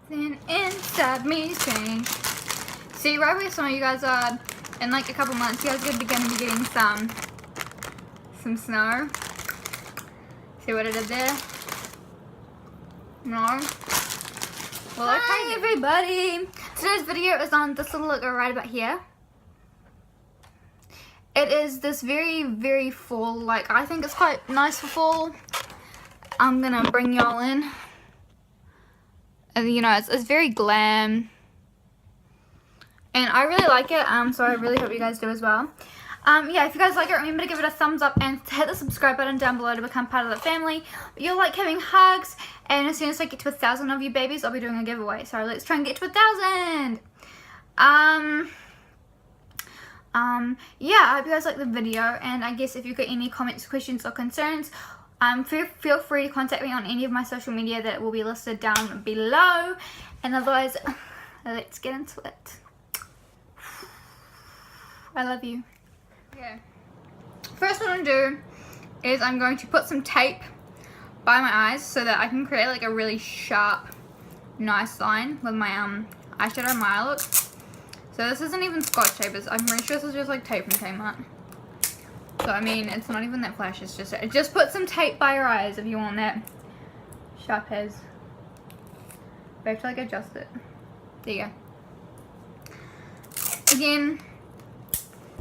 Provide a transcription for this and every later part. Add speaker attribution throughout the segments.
Speaker 1: Then inside me saying, see, right where some of you guys are, in like a couple months, you guys are going to be getting some snow. See what I did there? No? Well, okay. Hi everybody! Today's video is on this little logo right about here. It is this very, very fall, like, I think it's quite nice for fall. I'm gonna bring y'all in. And, you know, it's very glam. And I really like it, so I really hope you guys do as well. Yeah, if you guys like it, remember to give it a thumbs up and hit the subscribe button down below to become part of the family. You'll like having hugs, and as soon as I get to 1,000 of you babies, I'll be doing a giveaway. So let's try and get to 1,000. Yeah, I hope you guys like the video, and I guess if you've got any comments, questions, or concerns, feel free to contact me on any of my social media that will be listed down below. And otherwise, let's get into it. I love you. Okay. First what I'm going to do is I'm going to put some tape by my eyes so that I can create like a really sharp, nice line with my eyeshadow and my eye look. So this isn't even Scotch tape. I'm pretty sure this is just like tape from Kmart. So I mean, it's not even that flash. It's just put some tape by your eyes if you want that sharp as. I have to like adjust it. There you go. Again,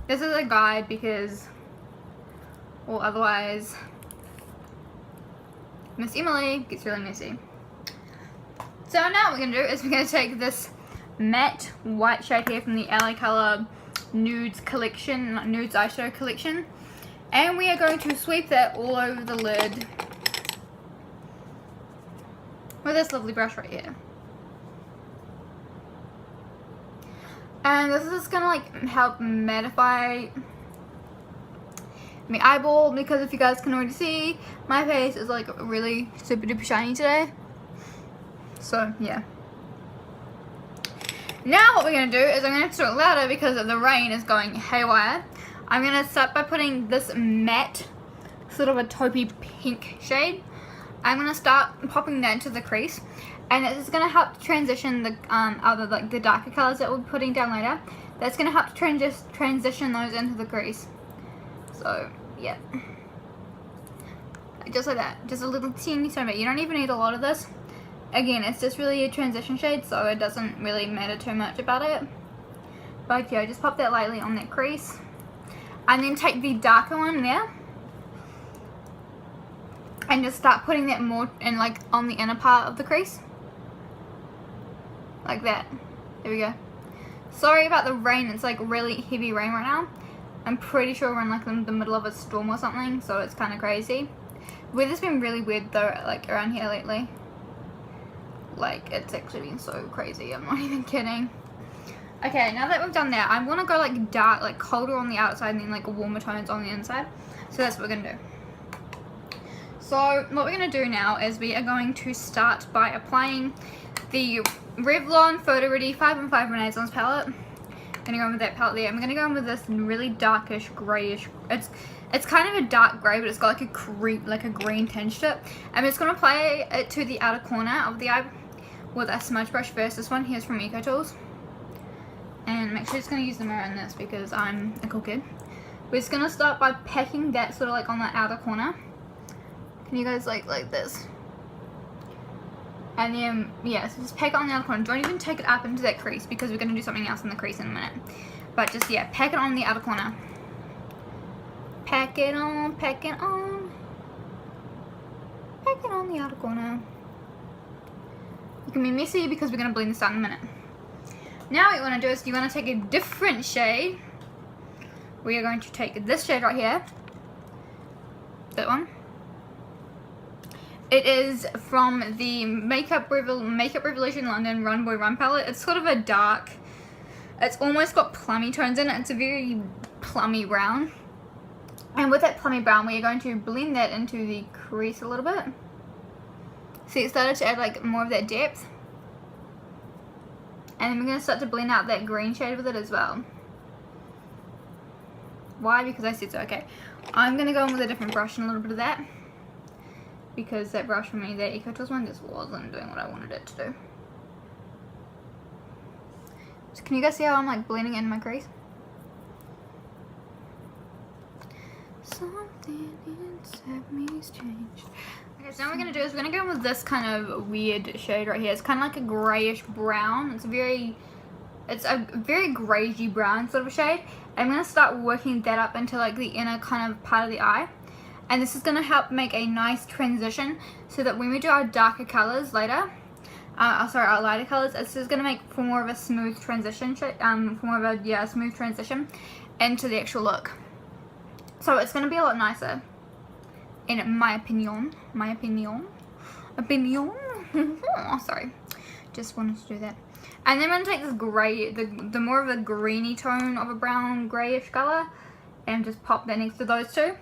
Speaker 1: this is a guide because, well, otherwise Miss Emily gets really messy. So now what we're gonna do is we're gonna take this matte white shade here from the LA Color Nudes collection, Nudes eyeshadow collection, and we are going to sweep that all over the lid with this lovely brush right here. And this is gonna like help mattify my eyeball, because if you guys can already see, my face is like really super duper shiny today. So yeah. Now what we're going to do is I'm going to have to talk louder because the rain is going haywire. I'm going to start by putting this matte, sort of a taupey pink shade. I'm going to start popping that into the crease. And it's going to help transition the other, like the darker colors that we'll be putting down later. That's going to help transition those into the crease. So, yeah. Just like that. Just a little teeny tiny bit. You don't even need a lot of this. Again, it's just really a transition shade, so it doesn't really matter too much about it. But yeah, just pop that lightly on that crease. And then take the darker one there. And just start putting that more in, like, on the inner part of the crease. Like that. There we go. Sorry about the rain, it's like really heavy rain right now. I'm pretty sure we're in like the middle of a storm or something, so it's kind of crazy. Weather's been really weird though, like around here lately. Like, it's actually been so crazy, I'm not even kidding. Okay, now that we've done that, I'm gonna go like dark, like colder on the outside and then like warmer tones on the inside. So that's what we're gonna do. So what we're gonna do now is we are going to start by applying the Revlon Photo Ready 5 and 5 Renaissance palette. I'm gonna go in with that palette there. I'm gonna go in with this really darkish grayish. It's kind of a dark grey, but it's got like a green tinge to it. I'm just gonna apply it to the outer corner of the eye with a smudge brush first. This one here's from Eco Tools. And I'm actually just gonna use the mirror in this because I'm a cool kid. We're just gonna start by packing that sort of like on the outer corner. Can you guys like this? And then, yeah, so just pack it on the outer corner. Don't even take it up into that crease because we're gonna do something else in the crease in a minute. But just, yeah, pack it on the outer corner. Pack it on, pack it on. Pack it on the outer corner. It can be messy because we're going to blend this out in a minute. Now what you want to do is you want to take a different shade. We are going to take this shade right here. That one. It is from the Makeup Revolution London Run Boy Run palette. It's sort of a dark, it's almost got plummy tones in it. It's a very plummy brown. And with that plummy brown, we are going to blend that into the crease a little bit. See, it started to add like more of that depth. And then we're going to start to blend out that green shade with it as well. Why? Because I said so. Okay. I'm going to go in with a different brush and a little bit of that. Because that brush for me, that Eco Tools one, just wasn't doing what I wanted it to do. So can you guys see how I'm like blending in my crease? Something inside me's changed. Okay, so now what we're going to do is we're going to go in with this kind of weird shade right here. It's kind of like a grayish brown. It's a very grayy brown sort of a shade. I'm going to start working that up into like the inner kind of part of the eye. And this is going to help make a nice transition so that when we do our darker colors later, our lighter colors, it's just going to make for more of a smooth transition, smooth transition into the actual look. So it's going to be a lot nicer, in my opinion. Sorry, just wanted to do that. And then I'm going to take this grey, the more of a greeny tone of a brown greyish colour, and just pop that next to those two.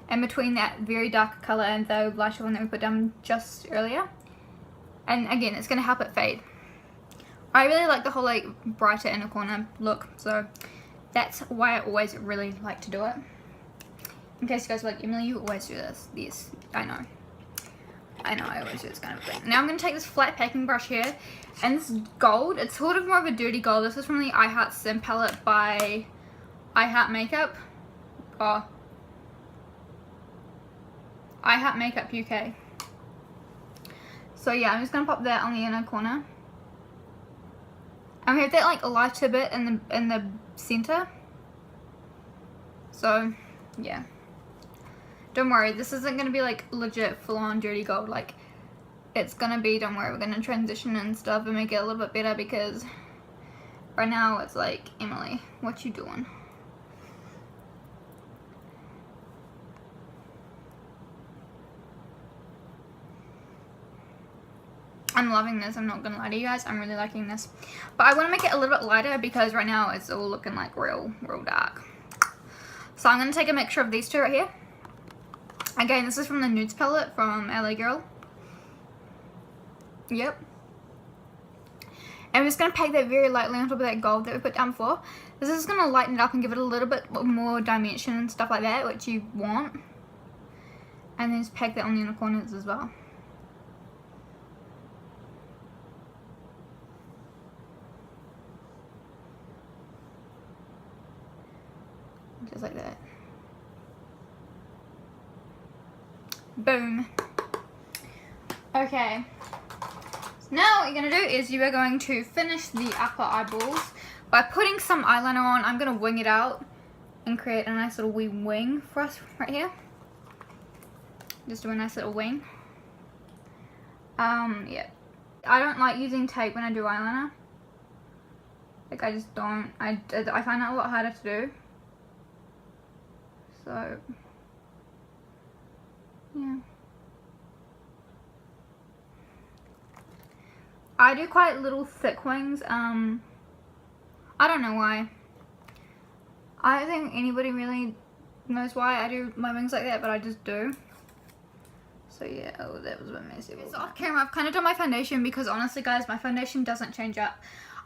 Speaker 1: And between that very dark colour and the lighter one that we put down just earlier. And again, it's going to help it fade. I really like the whole like brighter inner corner look, so that's why I always really like to do it. In case you guys are like, Emily, you always do this. Yes, I know, I always do this kind of thing. Now I'm going to take this flat packing brush here, and this gold, it's sort of more of a dirty gold. This is from the I Heart Sim palette by I Heart Makeup. Oh, I Heart Makeup UK. So yeah, I'm just going to pop that on the inner corner. And we have that like lighter bit in the center. So yeah, don't worry, this isn't going to be like legit full on dirty gold. Like it's going to be, don't worry, we're going to transition and stuff and make it a little bit better, because right now it's like, Emily, what you doing? I'm loving this, I'm not gonna lie to you guys, I'm really liking this. But I want to make it a little bit lighter because right now it's all looking like real dark. So I'm going to take a mixture of these two right here. Again, this is from the Nudes palette from LA Girl. Yep. And I'm just going to pack that very lightly on top of that gold that we put down before. This is going to lighten it up and give it a little bit more dimension and stuff like that, which you want. And then just pack that on the inner corners as well. Just like that. Boom. Okay. So now what you're going to do is you are going to finish the upper eyeballs by putting some eyeliner on. I'm going to wing it out and create a nice little wee wing for us right here. Just do a nice little wing. Yeah. I don't like using tape when I do eyeliner. Like, I just don't. I find that a lot harder to do. So, yeah. I do quite little thick wings. I don't know why. I don't think anybody really knows why I do my wings like that, but I just do. So yeah, oh, that was a bit messy. So off camera, I've kind of done my foundation because honestly guys, my foundation doesn't change up.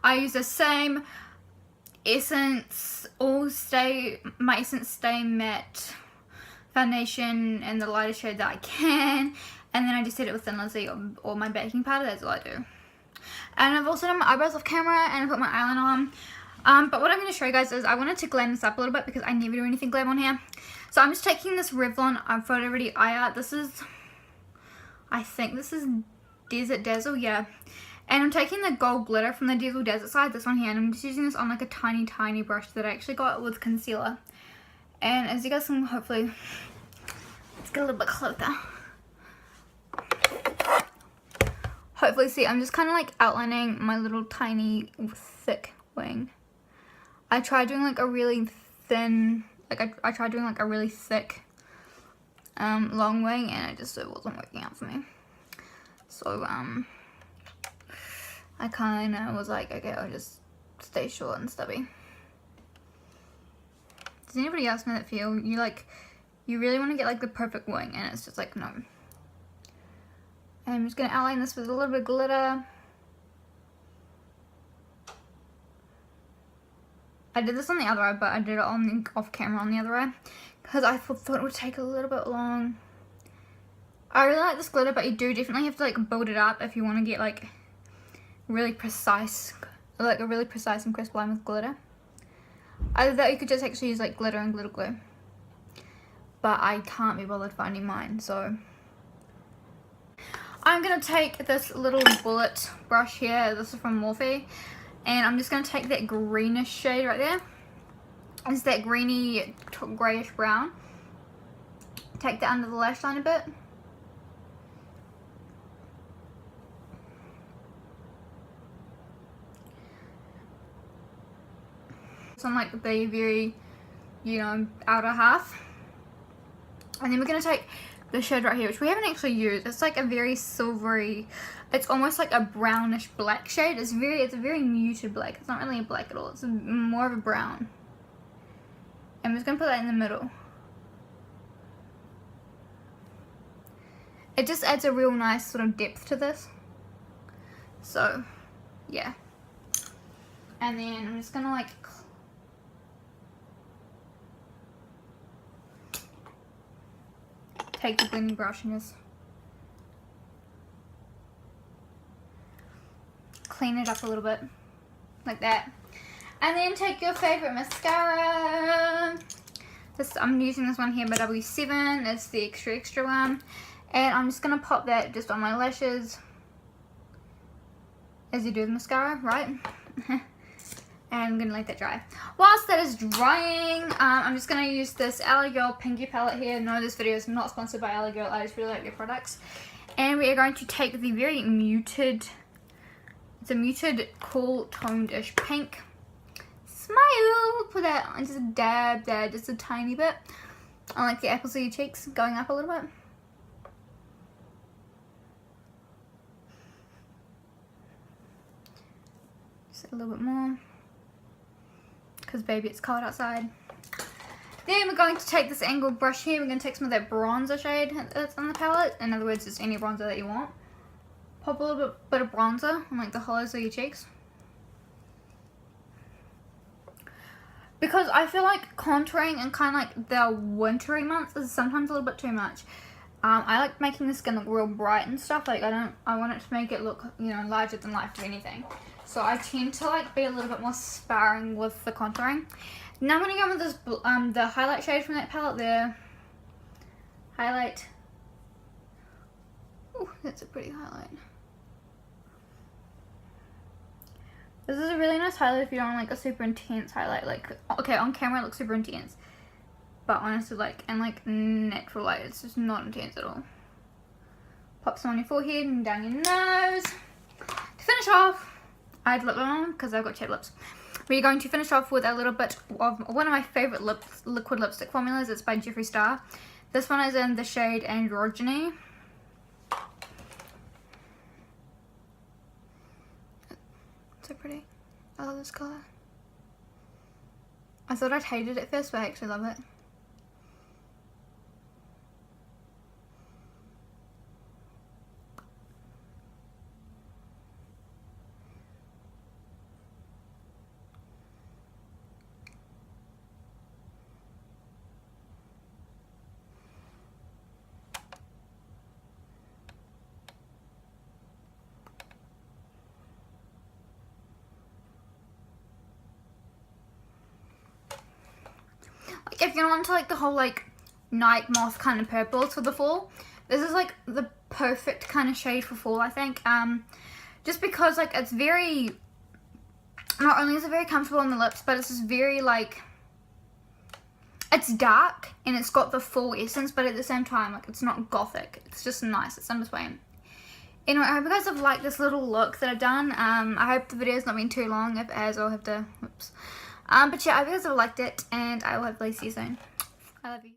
Speaker 1: I use the same Essence my Essence Stay Matte foundation in the lightest shade that I can, and then I just set it with Thin Lizzy or my baking powder. That's all I do. And I've also done my eyebrows off camera and I put my eyeliner on. But what I'm going to show you guys is I wanted to glam this up a little bit because I never do anything glam on here. So I'm just taking this Revlon Photo Ready Eye Art. This is, I think this is Desert Dazzle, yeah. And I'm taking the gold glitter from the Dazzle Desert side, this one here, and I'm just using this on like a tiny brush that I actually got with concealer. And as you guys can hopefully, let's get a little bit closer. Hopefully see, I'm just kind of like outlining my little tiny thick wing. I tried doing like a really thin, like I tried doing like a really thick long wing, and it wasn't working out for me. So I kind of was like, okay, I'll just stay short and stubby. Does anybody else know that feel? You really want to get like the perfect wing, and it's just like, no. And I'm just going to outline this with a little bit of glitter. I did this on the other eye, but I did it on off camera on the other eye because I thought it would take a little bit long. I really like this glitter, but you do definitely have to like build it up if you want to get like really precise like a really precise and crisp line with glitter. Either that, you could just actually use like glitter and glitter glue. But I can't be bothered finding mine, so I'm gonna take this little bullet brush here. This is from Morphe, and I'm just gonna take that greenish shade right there. It's that greeny grayish brown. Take that under the lash line a bit. It's on like the very, you know, outer half. And then we're going to take the shade right here, which we haven't actually used. It's like a very silvery, it's almost like a brownish black shade. It's a very muted black. It's not really a black at all. It's more of a brown. And I'm just going to put that in the middle. It just adds a real nice sort of depth to this. So, yeah. And then I'm just going to like take the blending brush and just clean it up a little bit, like that. And then take your favorite mascara. I'm using this one here by W7. It's the extra one. And I'm just going to pop that just on my lashes, as you do with mascara, right? And I'm going to let that dry. Whilst that is drying, I'm just going to use this LA Girl Pinky palette here. No, this video is not sponsored by LA Girl. I just really like their products. And we are going to take the very muted, it's a muted, cool, toned-ish pink. Smile! Put that on, just a dab there, just a tiny bit. I like the apples of your cheeks going up a little bit. Just a little bit more. Because baby, it's cold outside. Then we're going to take this angled brush here. We're going to take some of that bronzer shade that's on the palette. In other words, just any bronzer that you want. Pop a little bit of bronzer on like the hollows of your cheeks. Because I feel like contouring in kind of like the wintry months is sometimes a little bit too much. I like making the skin look real bright and stuff. Like I want it to make it look, you know, larger than life or anything. So I tend to like be a little bit more sparring with the contouring. Now I'm going to go with this, the highlight shade from that palette there. Highlight. Ooh, that's a pretty highlight. This is a really nice highlight if you don't like a super intense highlight. Like, okay, on camera it looks super intense. But honestly, like, in like natural light, it's just not intense at all. Pop some on your forehead and down your nose. To finish off, I had lip balm because I've got chapped lips. We're going to finish off with a little bit of one of my favourite liquid lipstick formulas. It's by Jeffree Star. This one is in the shade Androgyny. So pretty. I love this colour. I thought I'd hate it at first, but I actually love it. If you're into like the whole like night moth kind of purples for the fall, this is like the perfect kind of shade for fall, I think. Just because like it's very, not only is it very comfortable on the lips, but it's just very like, it's dark and it's got the full essence, but at the same time like it's not gothic. It's just nice. It's in between. Anyway, I hope you guys have liked this little look that I've done. I hope the video's not been too long. If it has, I'll have to, whoops. But yeah, I hope you guys have liked it, and I will hopefully see you soon. I love you.